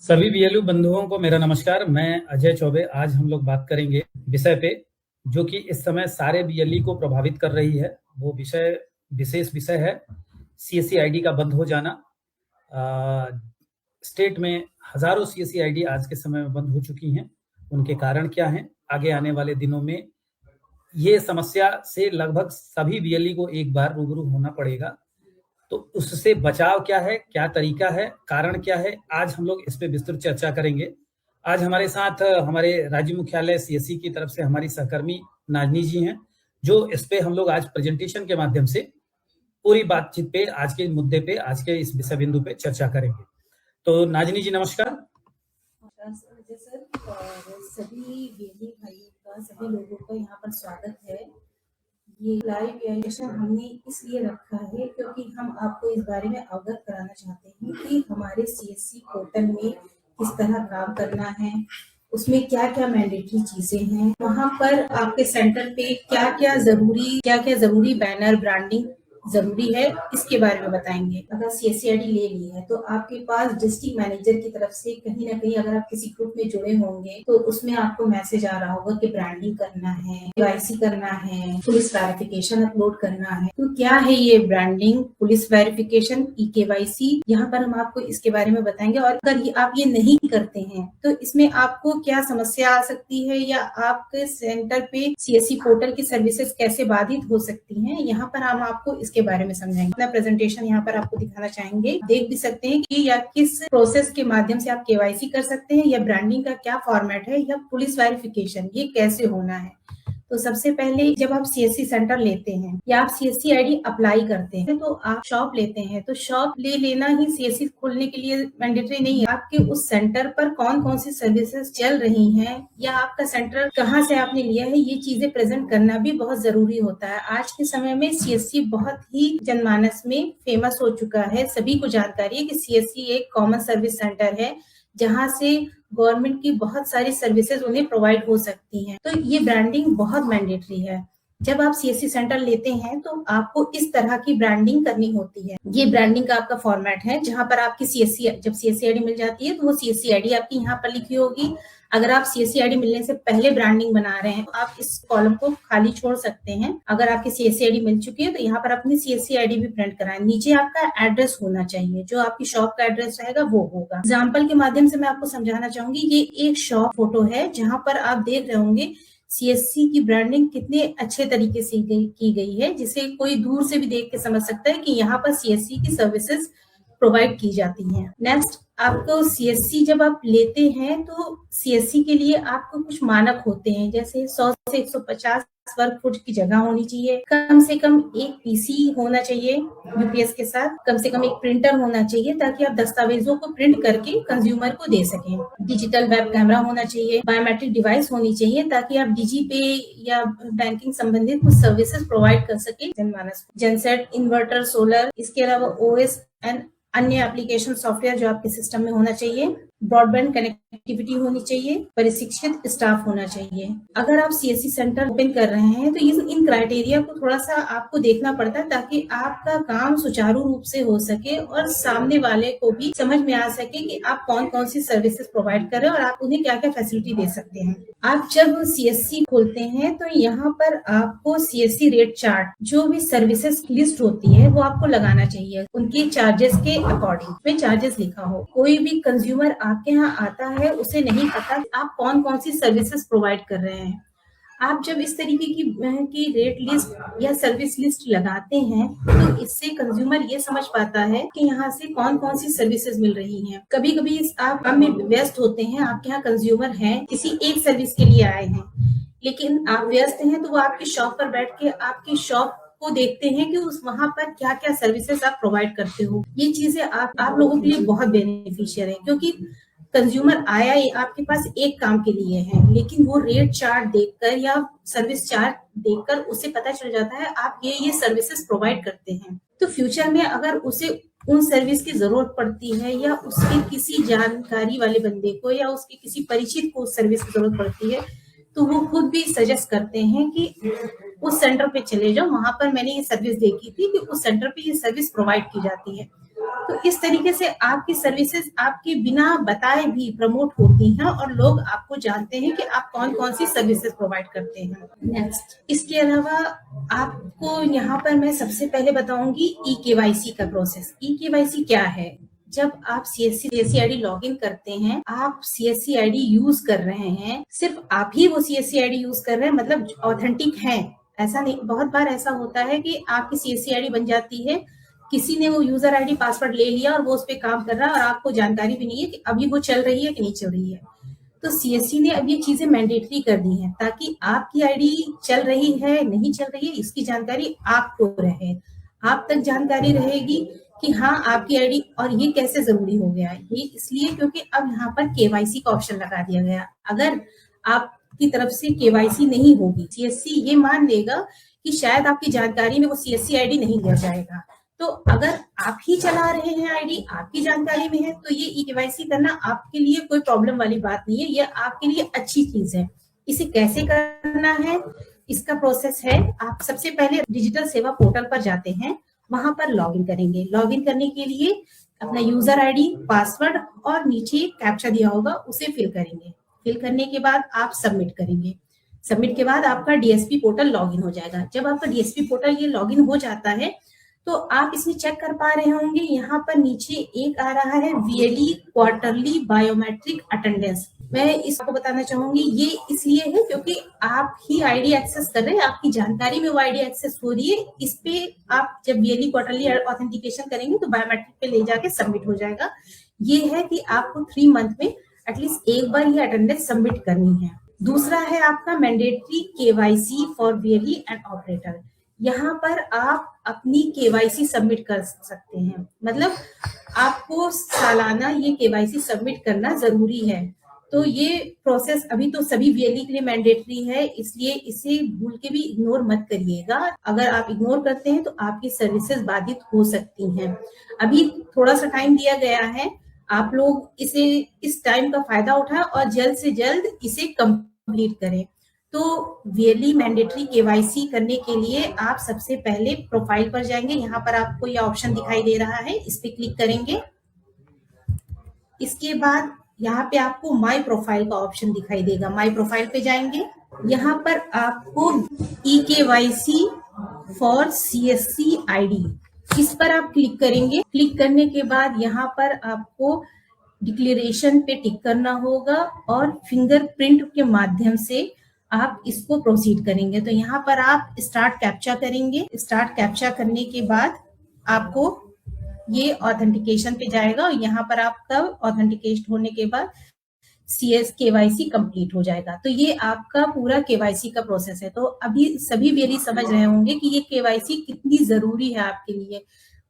सभी बीएलयू बंधुओं को मेरा नमस्कार। मैं अजय चौबे। आज हम लोग बात करेंगे विषय पे जो कि इस समय सारे बीएलई को प्रभावित कर रही है। वो विशेष विषय है सीएससी आईडी का बंद हो जाना। स्टेट में हजारों सीएससी आईडी आज के समय में बंद हो चुकी हैं। उनके कारण क्या हैं? आगे आने वाले दिनों में ये समस्या से लगभग सभी बीएलई को एक बार रूबरू होना पड़ेगा। तो उससे बचाव क्या है, क्या तरीका है, कारण क्या है, आज हम लोग इस पे विस्तृत चर्चा करेंगे। आज हमारे साथ हमारे राज्य मुख्यालय सीएससी की तरफ से हमारी सहकर्मी नाजनी जी हैं, जो इस पे हम लोग आज प्रेजेंटेशन के माध्यम से पूरी बातचीत पे, आज के मुद्दे पे, आज के इस विषय बिंदु पे चर्चा करेंगे। तो नाजनी जी नमस्कार। सर, सभी बीएलई भाइयों का, सभी लोगों का यहाँ पर स्वागत है। ये लाइव सेशन हमने इसलिए रखा है क्योंकि हम आपको इस बारे में अवगत कराना चाहते हैं कि हमारे सीएससी पोर्टल में किस तरह काम करना है, उसमें क्या क्या मैंडेटरी चीजें हैं, वहाँ पर आपके सेंटर पे क्या क्या जरूरी बैनर ब्रांडिंग जरूरी है, इसके बारे में बताएंगे। अगर सीएससी आईडी ले ली है तो आपके पास डिस्ट्रिक्ट मैनेजर की तरफ से कहीं ना कहीं अगर आप किसी ग्रुप में जुड़े होंगे तो उसमें आपको मैसेज आ रहा होगा कि ब्रांडिंग करना है, केवाईसी करना है, पुलिस वेरिफिकेशन अपलोड करना है। तो क्या है ये branding, police verification, e KYC, यहाँ पर हम आपको इसके बारे में बताएंगे। और अगर आप ये नहीं करते हैं तो इसमें आपको क्या समस्या आ सकती है या आपके सेंटर पे सीएससी पोर्टल की सर्विसेज कैसे बाधित हो सकती हैं, यहाँ पर हम आपको के बारे में समझाएंगे। अपना प्रेजेंटेशन यहाँ पर आपको दिखाना चाहेंगे। देख भी सकते हैं कि या किस प्रोसेस के माध्यम से आप केवाईसी कर सकते हैं, या ब्रांडिंग का क्या फॉर्मेट है, या पुलिस वेरिफिकेशन ये कैसे होना है। तो सबसे पहले जब आप सीएससी सेंटर लेते हैं या आप सीएससी आईडी अप्लाई करते हैं तो आप शॉप लेते हैं, तो शॉप ले लेना ही सीएससी खोलने के लिए मैंडेटरी नहीं है। आपके उस सेंटर पर कौन कौन सी सर्विसेज चल रही हैं या आपका सेंटर कहाँ से आपने लिया है, ये चीजें प्रेजेंट करना भी बहुत जरूरी होता है। आज के समय में सीएससी बहुत ही जनमानस में फेमस हो चुका है। सभी को जानकारी है कि सीएससी एक कॉमन सर्विस सेंटर है जहाँ से गवर्नमेंट की बहुत सारी सर्विसेज उन्हें प्रोवाइड हो सकती हैं। तो ये ब्रांडिंग बहुत मैंडेटरी है। जब आप सीएससी सेंटर लेते हैं तो आपको इस तरह की ब्रांडिंग करनी होती है। ये ब्रांडिंग का आपका फॉर्मेट है, जहां पर आपकी जब सीएससी आईडी मिल जाती है तो वो सीएससी आईडी आपकी यहाँ पर लिखी होगी। अगर आप सीएससी आईडी मिलने से पहले ब्रांडिंग बना रहे हैं तो आप इस कॉलम को खाली छोड़ सकते हैं। अगर आपकी सीएससी आईडी मिल चुकी है तो यहाँ पर अपनी सीएससी आईडी भी प्रिंट कराएं। नीचे आपका एड्रेस होना चाहिए, जो आपकी शॉप का एड्रेस रहेगा वो होगा। एग्जाम्पल के माध्यम से मैं आपको समझाना चाहूंगी। ये एक शॉप फोटो है जहाँ पर आप देख रहे होंगे सीएससी की ब्रांडिंग कितने अच्छे तरीके से की गई है, जिसे कोई दूर से भी देख के समझ सकता है कि यहाँ पर सीएससी की सर्विसेज प्रोवाइड की जाती हैं। नेक्स्ट, आपको सीएससी जब आप लेते हैं तो सीएससी के लिए आपको कुछ मानक होते हैं, जैसे 100 से 150 वर्ग फुट की जगह होनी चाहिए, कम से कम एक पीसी होना चाहिए यूपीएस के साथ, कम से कम एक प्रिंटर होना चाहिए ताकि आप दस्तावेजों को प्रिंट करके कंज्यूमर को दे सकें, डिजिटल वेब कैमरा होना चाहिए, बायोमेट्रिक डिवाइस होनी चाहिए ताकि आप डीजीपे या बैंकिंग संबंधित कुछ सर्विसेज प्रोवाइड कर सके जनमानस को, जनसेट, इन्वर्टर, सोलर, इसके अलावा ओएस एंड अन्य एप्लीकेशन सॉफ्टवेयर जो आपके सिस्टम में होना चाहिए, ब्रॉडबैंड कनेक्टिविटी होनी चाहिए, प्रशिक्षित स्टाफ होना चाहिए। अगर आप सीएससी सेंटर ओपन कर रहे हैं तो इन क्राइटेरिया को थोड़ा सा आपको देखना पड़ता है ताकि आपका काम सुचारू रूप से हो सके और सामने वाले को भी समझ में आ सके कि आप कौन कौन सी सर्विसेज प्रोवाइड कर रहे हैं और आप उन्हें क्या क्या फैसिलिटी दे सकते हैं। आप जब सीएससी खोलते हैं तो यहाँ पर आपको सीएससी रेट चार्ट, जो भी सर्विसेज लिस्ट होती है वो आपको लगाना चाहिए, उनके चार्जेस के अकॉर्डिंग में चार्जेस लिखा हो। कोई भी कंज्यूमर आपके यहाँ आता है उसे नहीं पता आप कौन कौन सी सर्विसेज प्रोवाइड कर रहे हैं। आप जब इस तरीके की रेट लिस्ट या सर्विस लिस्ट लगाते हैं तो इससे कंज्यूमर ये समझ पाता है कि यहाँ से कौन कौन सी सर्विसेज मिल रही हैं। कभी कभी आप काम में व्यस्त होते हैं, आपके यहाँ कंज्यूमर हैं, किसी एक सर्विस के लिए आए हैं, लेकिन आप व्यस्त हैं तो वो आपकी शॉप पर बैठ के आपकी शॉप को देखते हैं कि उस वहाँ पर क्या क्या सर्विसेज आप प्रोवाइड करते हो। ये चीजें आप लोगों के लिए बहुत बेनिफिशियल है, क्योंकि कंज्यूमर आया ही आपके पास एक काम के लिए है, लेकिन वो रेट चार्ट देखकर या सर्विस चार्ट देखकर उसे पता चल जाता है आप ये सर्विसेज प्रोवाइड करते हैं। तो फ्यूचर में अगर उसे उन सर्विस की जरूरत पड़ती है या उसके किसी जानकारी वाले बंदे को या उसके किसी परिचित को उस सर्विस की जरूरत पड़ती है तो वो खुद भी सजेस्ट करते हैं कि उस सेंटर पे चले जाओ, वहां पर मैंने ये सर्विस देखी थी कि उस सेंटर पे ये सर्विस प्रोवाइड की जाती है। तो इस तरीके से आपकी सर्विसेज आपके बिना बताए भी प्रमोट होती हैं और लोग आपको जानते हैं कि आप कौन कौन सी सर्विसेज प्रोवाइड करते हैं। नेक्स्ट, इसके अलावा आपको यहाँ पर मैं सबसे पहले बताऊंगी ई-केवाईसी का प्रोसेस। ई-केवाईसी क्या है? जब आप CSC ID लॉग इन करते हैं, आप CSC ID यूज कर रहे हैं, सिर्फ आप ही वो CSC ID यूज कर रहे हैं, मतलब ऑथेंटिक है, ऐसा नहीं। बहुत बार ऐसा होता है कि आपकी CSC ID बन जाती है, किसी ने वो यूजर आईडी पासवर्ड ले लिया और वो उस पर काम कर रहा है और आपको जानकारी भी नहीं है कि अभी वो चल रही है कि नहीं चल रही है। तो CSC ने अब ये चीजें मैंडेटरी कर दी हैं ताकि आपकी आईडी चल रही है नहीं चल रही है इसकी जानकारी आपको रहे, आप तक जानकारी रहेगी कि हाँ आपकी आईडी। और ये कैसे जरूरी हो गया है? ये इसलिए क्योंकि अब यहाँ पर KYC का ऑप्शन लगा दिया गया। अगर आपकी तरफ से KYC नहीं होगी, CSC ये मान लेगा कि शायद आपकी जानकारी में वो CSC ID नहीं लिया जाएगा। तो अगर आप ही चला रहे हैं आईडी, आपकी जानकारी में है, तो ये ई-केवाईसी करना आपके लिए कोई प्रॉब्लम वाली बात नहीं है, ये आपके लिए अच्छी चीज है। इसे कैसे करना है, इसका प्रोसेस है, आप सबसे पहले डिजिटल सेवा पोर्टल पर जाते हैं, वहां पर लॉगिन करेंगे। लॉगिन करने के लिए अपना यूजर आईडी, पासवर्ड और नीचे कैप्चा दिया होगा उसे फिल करेंगे। फिल करने के बाद आप सबमिट करेंगे। सबमिट के बाद आपका DSP पोर्टल लॉगिन हो जाएगा। जब आपका DSP पोर्टल ये लॉगिन हो जाता है तो आप इसमें चेक कर पा रहे होंगे, यहाँ पर नीचे एक आ रहा है VLE क्वार्टरली बायोमेट्रिक अटेंडेंस। मैं इसको बताना चाहूंगी, ये इसलिए है क्योंकि आप ही आईडी एक्सेस कर रहे हैं, आपकी जानकारी में वो आईडी एक्सेस हो रही है। इस पे आप जब VLE क्वार्टरली ऑथेंटिकेशन करेंगे तो बायोमेट्रिक पे ले जाके सबमिट हो जाएगा। ये है कि आपको 3 मंथ में एटलीस्ट एक बार ये अटेंडेंस सबमिट करनी है। दूसरा है आपका mandatory KYC for VLE and operator. यहाँ पर आप अपनी KYC सबमिट कर सकते हैं, मतलब आपको सालाना ये KYC सबमिट करना जरूरी है। तो ये प्रोसेस अभी तो सभी VLE के लिए मैंडेटरी है, इसलिए इसे भूल के भी इग्नोर मत करिएगा। अगर आप इग्नोर करते हैं तो आपकी सर्विसेज बाधित हो सकती हैं। अभी थोड़ा सा टाइम दिया गया है, आप लोग इसे इस टाइम का फायदा उठाएं और जल्द से जल्द इसे कंप्लीट करें। तो VLE मैंडेटरी KYC करने के लिए आप सबसे पहले प्रोफाइल पर जाएंगे, यहाँ पर आपको यह ऑप्शन दिखाई दे रहा है, इस पे क्लिक करेंगे। इसके बाद यहाँ पे आपको माई प्रोफाइल का ऑप्शन दिखाई देगा, माई प्रोफाइल पे जाएंगे। यहाँ पर आपको ई-केवाईसी फॉर CSC ID, इस पर आप क्लिक करेंगे। क्लिक करने के बाद यहाँ पर आपको डिक्लेरेशन पे टिक करना होगा और फिंगरप्रिंट के माध्यम से आप इसको प्रोसीड करेंगे। तो यहाँ पर आप स्टार्ट कैप्चा करेंगे। स्टार्ट कैप्चा करने के बाद आपको ये ऑथेंटिकेशन पे जाएगा और यहाँ पर आपका ऑथेंटिकेट होने के बाद KYC कंप्लीट हो जाएगा। तो ये आपका पूरा KYC का प्रोसेस है। तो अभी सभी VLE समझ रहे होंगे कि ये KYC कितनी जरूरी है आपके लिए।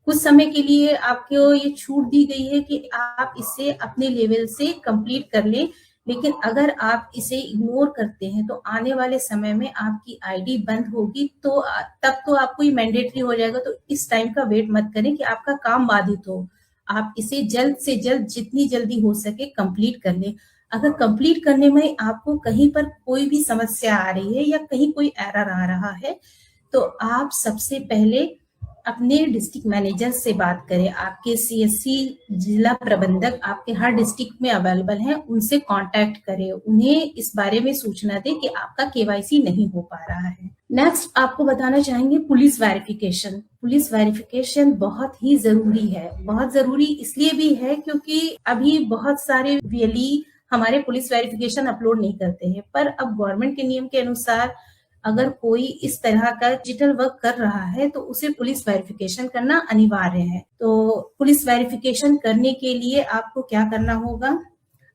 कुछ समय के लिए आपको ये छूट दी गई है कि आप इसे अपने लेवल से कंप्लीट कर लें, लेकिन अगर आप इसे इग्नोर करते हैं तो आने वाले समय में आपकी आईडी बंद होगी, तो तब तो आपको ये मैंडेटरी हो जाएगा। तो इस टाइम का वेट मत करें कि आपका काम बाधित हो, आप इसे जल्द से जल्द जितनी जल्दी हो सके कंप्लीट कर लें। अगर कंप्लीट करने में आपको कहीं पर कोई भी समस्या आ रही है या कहीं कोई एरर आ रहा है तो आप सबसे पहले अपने डिस्ट्रिक्ट मैनेजर से बात करें। आपके CSC जिला प्रबंधक आपके हर डिस्ट्रिक्ट में अवेलेबल हैं, उनसे कांटेक्ट करें, उन्हें इस बारे में सूचना दें कि आपका KYC नहीं हो पा रहा है। नेक्स्ट आपको बताना चाहेंगे पुलिस वेरिफिकेशन। पुलिस वेरिफिकेशन बहुत ही जरूरी है, बहुत जरूरी इसलिए भी है क्योंकि अभी बहुत सारे VLE हमारे पुलिस वेरिफिकेशन अपलोड नहीं करते हैं, पर अब गवर्नमेंट के नियम के अनुसार अगर कोई इस तरह का डिजिटल वर्क कर रहा है तो उसे पुलिस वेरिफिकेशन करना अनिवार्य है। तो पुलिस वेरिफिकेशन करने के लिए आपको क्या करना होगा,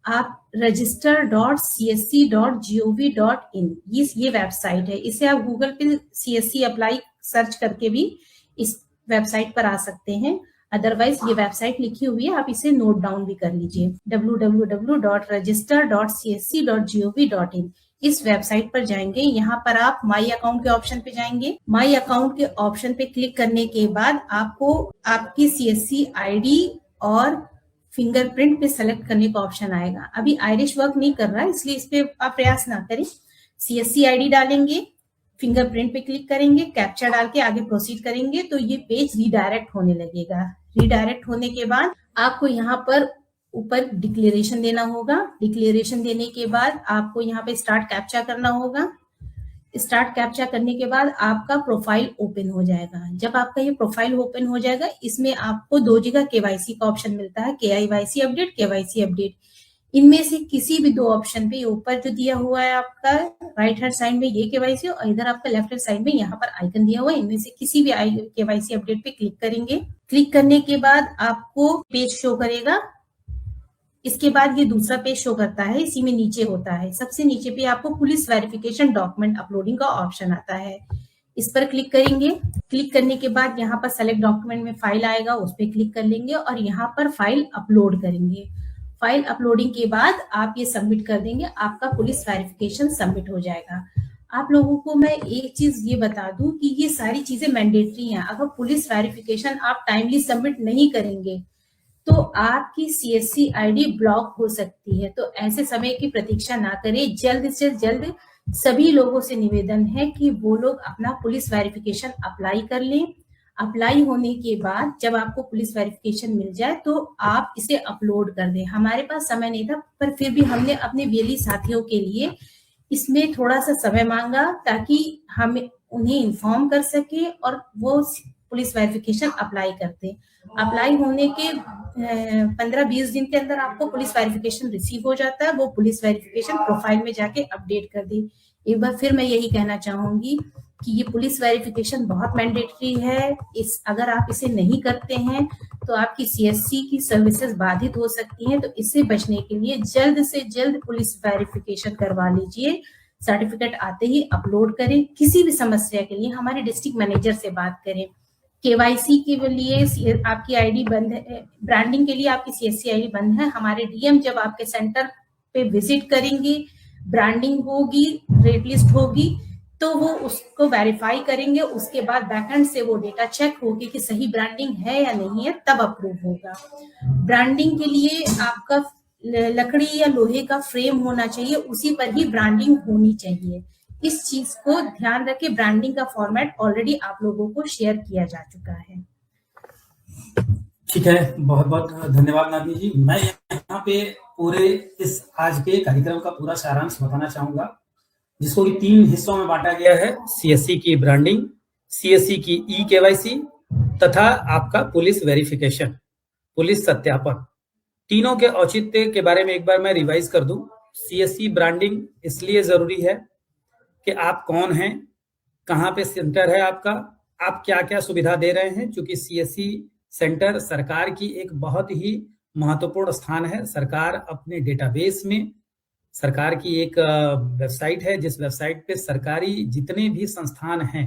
आप register.csc.gov.in ये वेबसाइट है, इसे आप गूगल पे CSC अप्लाई सर्च करके भी इस वेबसाइट पर आ सकते हैं। अदरवाइज ये वेबसाइट लिखी हुई है, आप इसे नोट डाउन भी कर लीजिए, www.register.csc.gov.in। इस वेबसाइट पर जाएंगे, यहाँ पर आप माई अकाउंट के ऑप्शन पे जाएंगे। माई अकाउंट के ऑप्शन पे क्लिक करने के बाद आपको आपकी CSC ID और फिंगरप्रिंट पे सेलेक्ट करने का ऑप्शन आएगा। अभी आयरिश वर्क नहीं कर रहा है इसलिए इस पे आप प्रयास ना करें। CSC ID डालेंगे, फिंगरप्रिंट पे क्लिक करेंगे, कैप्चा डाल के आगे प्रोसीड करेंगे तो ये पेज रीडायरेक्ट होने लगेगा। रिडायरेक्ट होने के बाद आपको यहाँ पर ऊपर डिक्लेरेशन देना होगा। डिक्लेरेशन देने के बाद आपको यहाँ पे स्टार्ट कैप्चा करना होगा। स्टार्ट कैप्चा करने के बाद आपका प्रोफाइल ओपन हो जाएगा। जब आपका ये प्रोफाइल ओपन हो जाएगा, इसमें आपको 2 जगह केवाईसी का ऑप्शन मिलता है, केवाईसी अपडेट, केवाईसी अपडेट। इनमें से किसी भी 2 ऑप्शन पे, ऊपर जो दिया हुआ है आपका राइट हैंड साइड में ये केवाईसी, और इधर आपका लेफ्ट हैंड साइड में यहाँ पर आइकन दिया हुआ है, इनमें से किसी भी केवाईसी अपडेट पे क्लिक करेंगे। क्लिक करने के बाद आपको पेज शो करेगा। इसके बाद ये दूसरा पेज शो करता है, इसी में नीचे होता है, सबसे नीचे पे आपको पुलिस वेरिफिकेशन डॉक्यूमेंट अपलोडिंग का ऑप्शन आता है। इस पर क्लिक करेंगे। क्लिक करने के बाद यहाँ पर सेलेक्ट डॉक्यूमेंट में फाइल आएगा, उस पर क्लिक कर लेंगे और यहाँ पर फाइल अपलोड करेंगे। फाइल अपलोडिंग के बाद आप ये सबमिट कर देंगे, आपका पुलिस वेरिफिकेशन सबमिट हो जाएगा। आप लोगों को मैं एक चीज ये बता दूं कि ये सारी चीजें मैंडेटरी हैं। अगर पुलिस वेरिफिकेशन आप टाइमली सबमिट नहीं करेंगे तो आपकी सीएससी आईडी ब्लॉक हो सकती है। तो ऐसे समय की प्रतीक्षा ना करें, जल्द से जल्द सभी लोगों से निवेदन है कि वो लोग अपना पुलिस वेरिफिकेशन अप्लाई कर लें। अप्लाई होने के बाद जब आपको पुलिस वेरिफिकेशन मिल जाए तो आप इसे अपलोड कर दें। हमारे पास समय नहीं था, पर फिर भी हमने अपने बीएलई साथियों के लिए इसमें थोड़ा सा समय मांगा ताकि हम उन्हें इन्फॉर्म कर सके और वो पुलिस वेरिफिकेशन अप्लाई करते। अप्लाई होने के 15-20 दिन के अंदर आपको पुलिस वेरिफिकेशन रिसीव हो जाता है। वो पुलिस वेरिफिकेशन प्रोफाइल में जाके अपडेट कर दी। एक बार फिर मैं यही कहना चाहूंगी कि ये पुलिस वेरिफिकेशन बहुत मैंडेटरी है। अगर आप इसे नहीं करते हैं तो आपकी सीएससी की सर्विसेज बाधित हो सकती हैं। तो इससे बचने के लिए जल्द से जल्द पुलिस वेरिफिकेशन करवा लीजिए। सर्टिफिकेट आते ही अपलोड करें। किसी भी समस्या के लिए हमारे डिस्ट्रिक्ट मैनेजर से बात करें। केवाईसी के लिए आपकी आईडी बंद है, ब्रांडिंग के लिए आपकी सीएससी आईडी बंद है। हमारे डीएम जब आपके सेंटर पे विजिट करेंगे, ब्रांडिंग होगी, रेड लिस्ट होगी, तो वो उसको वेरीफाई करेंगे। उसके बाद बैकएंड से वो डेटा चेक होगी कि सही ब्रांडिंग है या नहीं है, तब अप्रूव होगा। ब्रांडिंग के लिए आपका लकड़ी या लोहे का फ्रेम होना चाहिए, उसी पर ही ब्रांडिंग होनी चाहिए। इस चीज को ध्यान रखें। ब्रांडिंग का फॉर्मेट ऑलरेडी आप लोगों को शेयर किया जा चुका है। ठीक है, बहुत बहुत धन्यवाद नाभी जी। मैं यहाँ पे पूरे इस आज के कार्यक्रम का पूरा सारांश बताना चाहूंगा, जिसको कि 3 हिस्सों में बांटा गया है। सीएससी की ब्रांडिंग, सीएससी की ई केवाईसी तथा आपका पुलिस वेरिफिकेशन, पुलिस सत्यापन। तीनों के औचित्य के बारे में एक बार मैं रिवाइज कर दूं। सीएससी ब्रांडिंग इसलिए जरूरी है कि आप कौन हैं, कहाँ पे सेंटर है आपका, आप क्या क्या सुविधा दे रहे हैं। क्योंकि सीएससी सेंटर सरकार की एक बहुत ही महत्वपूर्ण स्थान है। सरकार अपने डेटाबेस में, सरकार की एक वेबसाइट है, जिस वेबसाइट पे सरकारी जितने भी संस्थान हैं,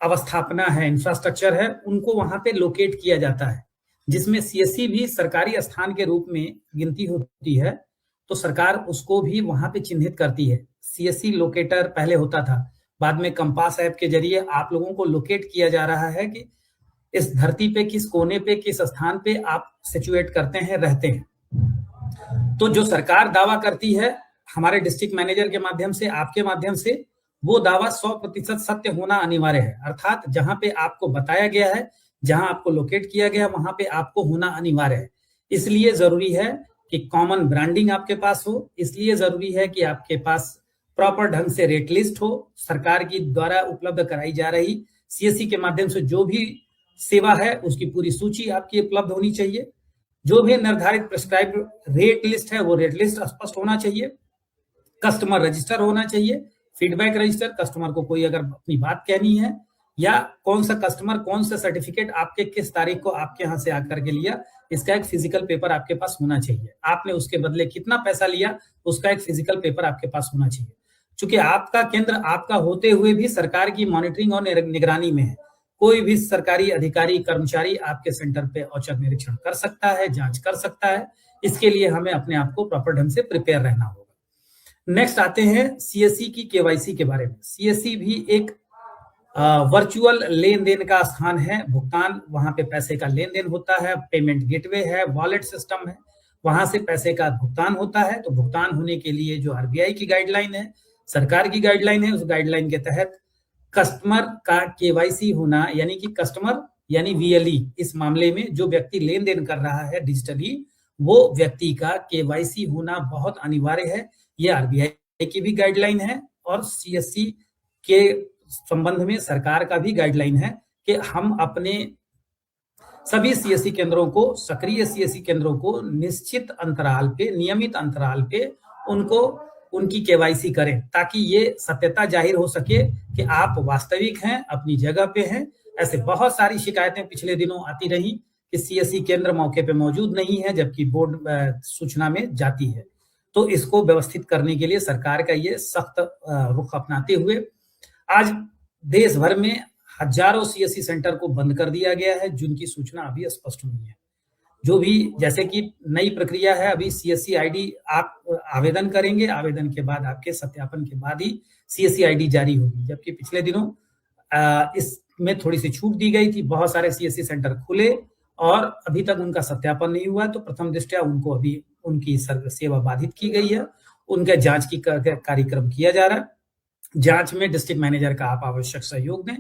अवस्थापना है, इंफ्रास्ट्रक्चर है, उनको वहां पे लोकेट किया जाता है, जिसमें सीएससी भी सरकारी स्थान के रूप में गिनती होती है। तो सरकार उसको भी वहां पे चिन्हित करती है। सीएससी लोकेटर पहले होता था, बाद में कंपास ऐप के जरिए आप लोगों को लोकेट किया जा रहा है कि इस धरती पे किस कोने पे, किस स्थान पे आप सिचुएट करते हैं, रहते हैं। तो जो सरकार दावा करती है हमारे डिस्ट्रिक्ट मैनेजर के माध्यम से, आपके माध्यम से, वो दावा 100% सत्य होना अनिवार्य है। अर्थात जहां पे आपको बताया गया है, जहां आपको लोकेट किया गया, वहां पे आपको होना अनिवार्य है। इसलिए जरूरी है कि कॉमन ब्रांडिंग आपके पास हो, इसलिए जरूरी है कि आपके पास प्रॉपर ढंग से रेट लिस्ट हो। सरकार की द्वारा उपलब्ध कराई जा रही सीएससी के माध्यम से जो भी सेवा है उसकी पूरी सूची आपकी उपलब्ध होनी चाहिए। जो भी निर्धारित प्रिस्क्राइब रेट लिस्ट है वो रेट लिस्ट स्पष्ट होना चाहिए। कस्टमर रजिस्टर होना चाहिए, फीडबैक रजिस्टर। कस्टमर को कोई अगर अपनी बात कहनी है, या कौन सा कस्टमर कौन सा सर्टिफिकेट आपके किस तारीख को आपके यहाँ से आकर के लिया, इसका एक फिजिकल पेपर आपके पास होना चाहिए। आपने उसके बदले कितना पैसा लिया, उसका एक फिजिकल पेपर आपके पास होना चाहिए। चूंकि आपका केंद्र आपका होते हुए भी सरकार की मॉनिटरिंग और निगरानी में है। कोई भी सरकारी अधिकारी, कर्मचारी आपके सेंटर पे औचक निरीक्षण कर सकता है, जांच कर सकता है। इसके लिए हमें अपने आप को प्रॉपर ढंग से प्रिपेयर रहना होगा। नेक्स्ट आते हैं सीएससी की केवाईसी के बारे में। सीएससी भी एक वर्चुअल लेन देन का स्थान है। भुगतान, वहां पे पैसे का लेन देन होता है, पेमेंट गेटवे है, वॉलेट सिस्टम है, वहां से पैसे का भुगतान होता है। तो भुगतान होने के लिए जो आरबीआई की गाइडलाइन है, सरकार की गाइडलाइन है, उस गाइडलाइन के तहत कस्टमर का केवाईसी होना, यानी कि कस्टमर यानी वीएलई, इस मामले में जो व्यक्ति लेन देन कर रहा है डिजिटली, वो व्यक्ति का केवाईसी होना बहुत अनिवार्य है। ये आरबीआई की भी गाइडलाइन है और सीएससी के संबंध में सरकार का भी गाइडलाइन है कि हम अपने सभी सीएससी केंद्रों को, सक्रिय सीएससी केंद्रों को निश्चित अंतराल पे, नियमित अंतराल पे उनको उनकी केवाईसी करें, ताकि ये सत्यता जाहिर हो सके कि आप वास्तविक हैं, अपनी जगह पे हैं। ऐसे बहुत सारी शिकायतें पिछले दिनों आती रही कि सीएससी केंद्र मौके पे मौजूद नहीं है, जबकि बोर्ड सूचना में जाती है। तो इसको व्यवस्थित करने के लिए सरकार का ये सख्त रुख अपनाते हुए आज देश भर में हजारों सीएससी सेंटर को बंद कर दिया गया है, जिनकी सूचना अभी स्पष्ट नहीं है। जो भी, जैसे कि नई प्रक्रिया है, अभी सीएससी आईडी आप आवेदन करेंगे, आवेदन के बाद आपके सत्यापन के बाद ही सीएससी आईडी जारी होगी, जबकि पिछले दिनों इसमें थोड़ी सी छूट दी गई थी। बहुत सारे सीएससी सेंटर खुले और अभी तक उनका सत्यापन नहीं हुआ, तो प्रथम दृष्टया उनको अभी उनकी सेवा बाधित की गई है। उनके जांच की कार्यक्रम किया जा रहा है। जांच में डिस्ट्रिक्ट मैनेजर का आप आवश्यक सहयोग दें।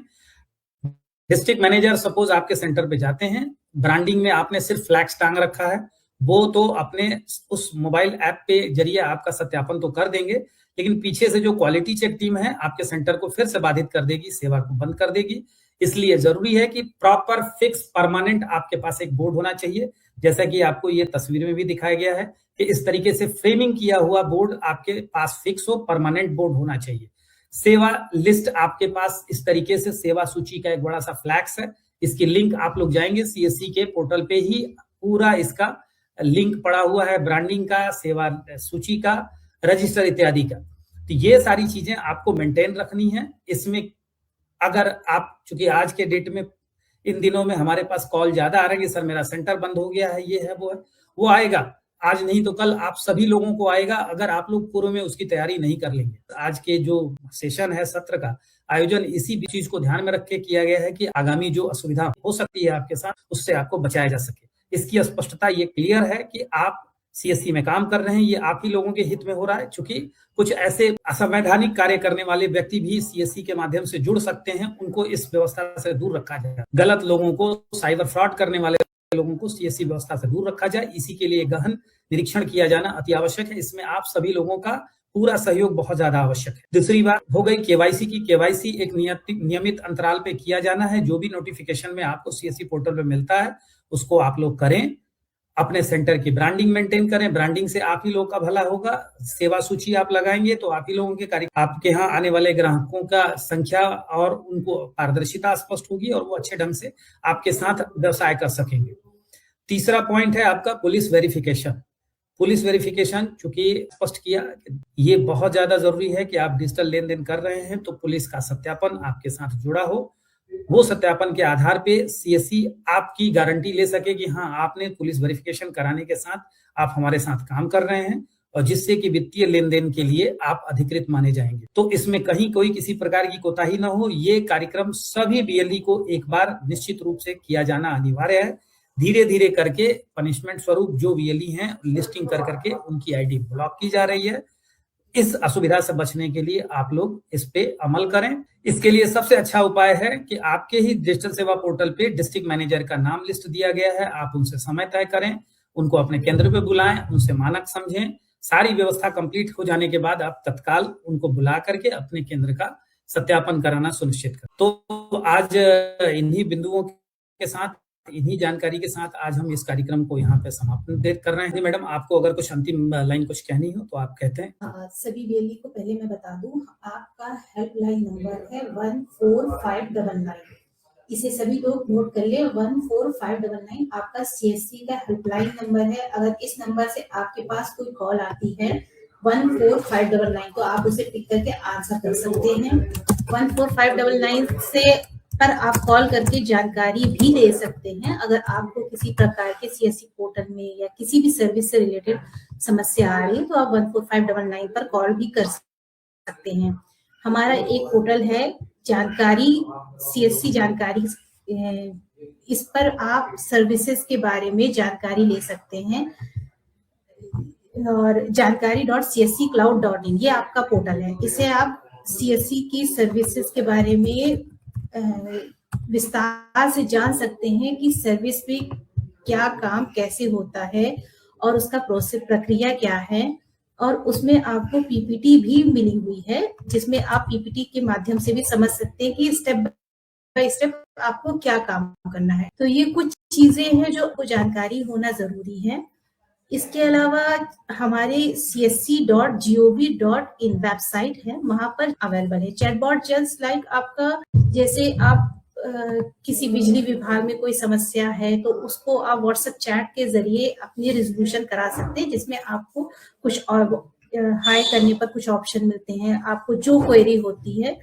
डिस्ट्रिक्ट मैनेजर सपोज आपके सेंटर पे जाते हैं, ब्रांडिंग में आपने सिर्फ फ्लैक्स टांग रखा है, वो तो अपने उस मोबाइल ऐप पे जरिए आपका सत्यापन तो कर देंगे, लेकिन पीछे से जो क्वालिटी चेक टीम है आपके सेंटर को फिर से बाधित कर देगी, सेवा को बंद कर देगी। इसलिए जरूरी है कि प्रॉपर फिक्स परमानेंट आपके पास एक बोर्ड होना चाहिए, जैसा कि आपको ये तस्वीर में भी दिखाया गया है कि इस तरीके से फ्रेमिंग किया हुआ बोर्ड आपके पास फिक्स हो, परमानेंट बोर्ड होना चाहिए। सेवा लिस्ट आपके पास इस तरीके से, सेवा सूची का एक बड़ा सा फ्लैक्स है, इसकी लिंक आप लोग जाएंगे सीएससी के पोर्टल पे ही पूरा इसका लिंक पड़ा हुआ है, ब्रांडिंग का, सेवा सूची का, रजिस्टर इत्यादि का। तो ये सारी चीजें आपको मेंटेन रखनी है। इसमें अगर आप, चूंकि आज के डेट में इन दिनों में हमारे पास कॉल ज्यादा आ रहा है कि सर मेरा सेंटर बंद हो गया है, ये है वो है, वो आएगा, आज नहीं तो कल आप सभी लोगों को आएगा, अगर आप लोग पूर्व में उसकी तैयारी नहीं कर लेंगे। आज के जो सेशन है, सत्र का आयोजन इसी चीज को ध्यान में रख के किया गया है कि आगामी जो असुविधा हो सकती है आपके साथ, उससे आपको बचाया जा सके। इसकी स्पष्टता ये क्लियर है कि आप सीएससी में काम कर रहे हैं, ये आप ही लोगों के हित में हो रहा है। चूंकि कुछ ऐसे असंवैधानिक कार्य करने वाले व्यक्ति भी सीएससी के माध्यम से जुड़ सकते हैं, उनको इस व्यवस्था से दूर रखा जाए। गलत लोगों को, साइबर फ्रॉड करने वाले लोगों को सीएससी व्यवस्था से दूर रखा जाए। इसी के लिए गहन निरीक्षण किया जाना अति आवश्यक है। इसमें आप सभी लोगों का पूरा सहयोग बहुत ज्यादा आवश्यक है। दूसरी बात हो गई केवाईसी की। केवाईसी एक नियमित अंतराल पे किया जाना है। जो भी नोटिफिकेशन में आपको सीएससी पोर्टल पे मिलता है उसको आप लोग करें। अपने सेंटर की ब्रांडिंग मेंटेन करें, ब्रांडिंग से आप ही लोग का भला होगा। सेवा सूची आप लगाएंगे तो आप ही लोगों के कार्य, आपके यहाँ आने वाले ग्राहकों का संख्या और उनको पारदर्शिता स्पष्ट होगी और वो अच्छे ढंग से आपके साथ व्यवसाय कर सकेंगे। तीसरा पॉइंट है आपका पुलिस वेरिफिकेशन। पुलिस वेरिफिकेशन चूंकि स्पष्ट किया, ये बहुत ज्यादा जरूरी है कि आप डिजिटल लेन देन कर रहे हैं तो पुलिस का सत्यापन आपके साथ जुड़ा हो। वो सत्यापन के आधार पे सीएससी आपकी गारंटी ले सके कि हाँ, आपने पुलिस वेरिफिकेशन कराने के साथ आप हमारे साथ काम कर रहे हैं, और जिससे कि वित्तीय लेन देन के लिए आप अधिकृत माने जाएंगे। तो इसमें कहीं कोई किसी प्रकार की कोताही न हो। ये कार्यक्रम सभी बीएलई को एक बार निश्चित रूप से किया जाना अनिवार्य है। धीरे धीरे करके पनिशमेंट स्वरूप जो बीएलई हैं लिस्टिंग कर करके उनकी आईडी ब्लॉक की जा रही है। इस असुविधा से बचने के लिए आप लोग इस पे अमल करें। इसके लिए सबसे अच्छा उपाय है कि आपके ही डिजिटल सेवा पोर्टल पे डिस्ट्रिक्ट मैनेजर का नाम लिस्ट दिया गया है, आप उनसे समय तय करें, उनको अपने केंद्र पे बुलाएं, उनसे मानक समझें। सारी व्यवस्था कंप्लीट हो जाने के बाद आप तत्काल उनको बुला करके अपने केंद्र का सत्यापन कराना सुनिश्चित करें। तो आज इन्हीं बिंदुओं के साथ, इन्हीं जानकारी के साथ आज हम इस कार्यक्रम को यहाँ पे समाप्त कर रहे हैं। मैडम, आपको अगर कुछ अंतिम लाइन कुछ कहनी हो तो आप कहते हैं। सभी बीएलई को पहले मैं बता दूं, आपका हेल्पलाइन नंबर है 14599। इसे सभी लोग नोट कर ले। 14599 आपका सीएससी का हेल्पलाइन नंबर है। अगर इस नंबर से आपके पास कोई कॉल आती है 14599, तो आप उसे पिक करके आंसर कर सकते हैं। 14599 से पर आप कॉल करके जानकारी भी दे सकते हैं। अगर आपको किसी प्रकार के सीएससी पोर्टल में या किसी भी सर्विस से रिलेटेड समस्या आ रही है तो आप 14599 पर कॉल भी कर सकते हैं। हमारा एक पोर्टल है जानकारी, सीएससी जानकारी, इस पर आप सर्विसेज के बारे में जानकारी ले सकते हैं। और जानकारी.csccloud.in ये आपका पोर्टल है। इसे आप सीएससी की सर्विसेज के बारे में विस्तार से जान सकते हैं कि सर्विस में क्या काम कैसे होता है और उसका प्रोसेस प्रक्रिया क्या है। और उसमें आपको पीपीटी भी मिली हुई है, जिसमें आप पीपीटी के माध्यम से भी समझ सकते हैं कि स्टेप बाय स्टेप आपको क्या काम करना है। तो ये कुछ चीजें हैं जो आपको जानकारी होना जरूरी है। इसके अलावा हमारे csc.gov.in वेबसाइट है, वहां पर अवेलेबल है चैटबॉट। जस्ट लाइक आपका, जैसे आप किसी बिजली विभाग में कोई समस्या है तो उसको आप व्हाट्सएप चैट के जरिए अपनी रिजोल्यूशन करा सकते हैं, जिसमें आपको कुछ और हाई करने पर कुछ ऑप्शन मिलते हैं। आपको जो क्वेरी होती है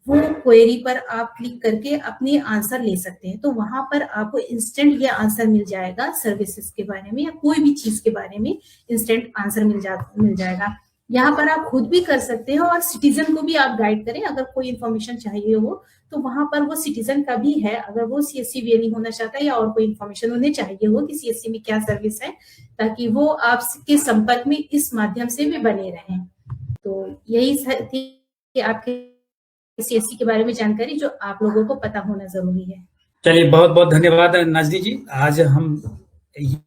वो क्वेरी पर आप क्लिक करके अपने आंसर ले सकते हैं। तो वहां पर आपको इंस्टेंट ये आंसर मिल जाएगा, सर्विसेज के बारे में या कोई भी चीज के बारे में इंस्टेंट आंसर मिल जाएगा। यहाँ पर आप खुद भी कर सकते हैं और सिटीजन को भी आप गाइड करें। अगर कोई इंफॉर्मेशन चाहिए हो तो वहां पर वो सिटीजन का भी है, अगर वो सीएससी वीएलई होना चाहता है या और कोई इंफॉर्मेशन उन्हें चाहिए हो कि सीएससी में क्या सर्विस है, ताकि वो आपके संपर्क में इस माध्यम से भी बने रहें। तो यही थी आपके सीएससी के बारे में जानकारी जो आप लोगों को पता होना जरूरी है। चलिए, बहुत बहुत धन्यवाद नाज़नी जी। आज हम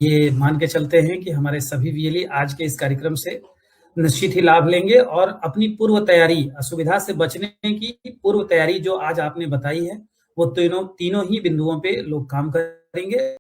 ये मान के चलते हैं कि हमारे सभी वीएलई आज के इस कार्यक्रम से निश्चित ही लाभ लेंगे और अपनी पूर्व तैयारी, असुविधा से बचने की पूर्व तैयारी जो आज आपने बताई है, वो तीनों ही बिंदुओं पे लोग काम करेंगे।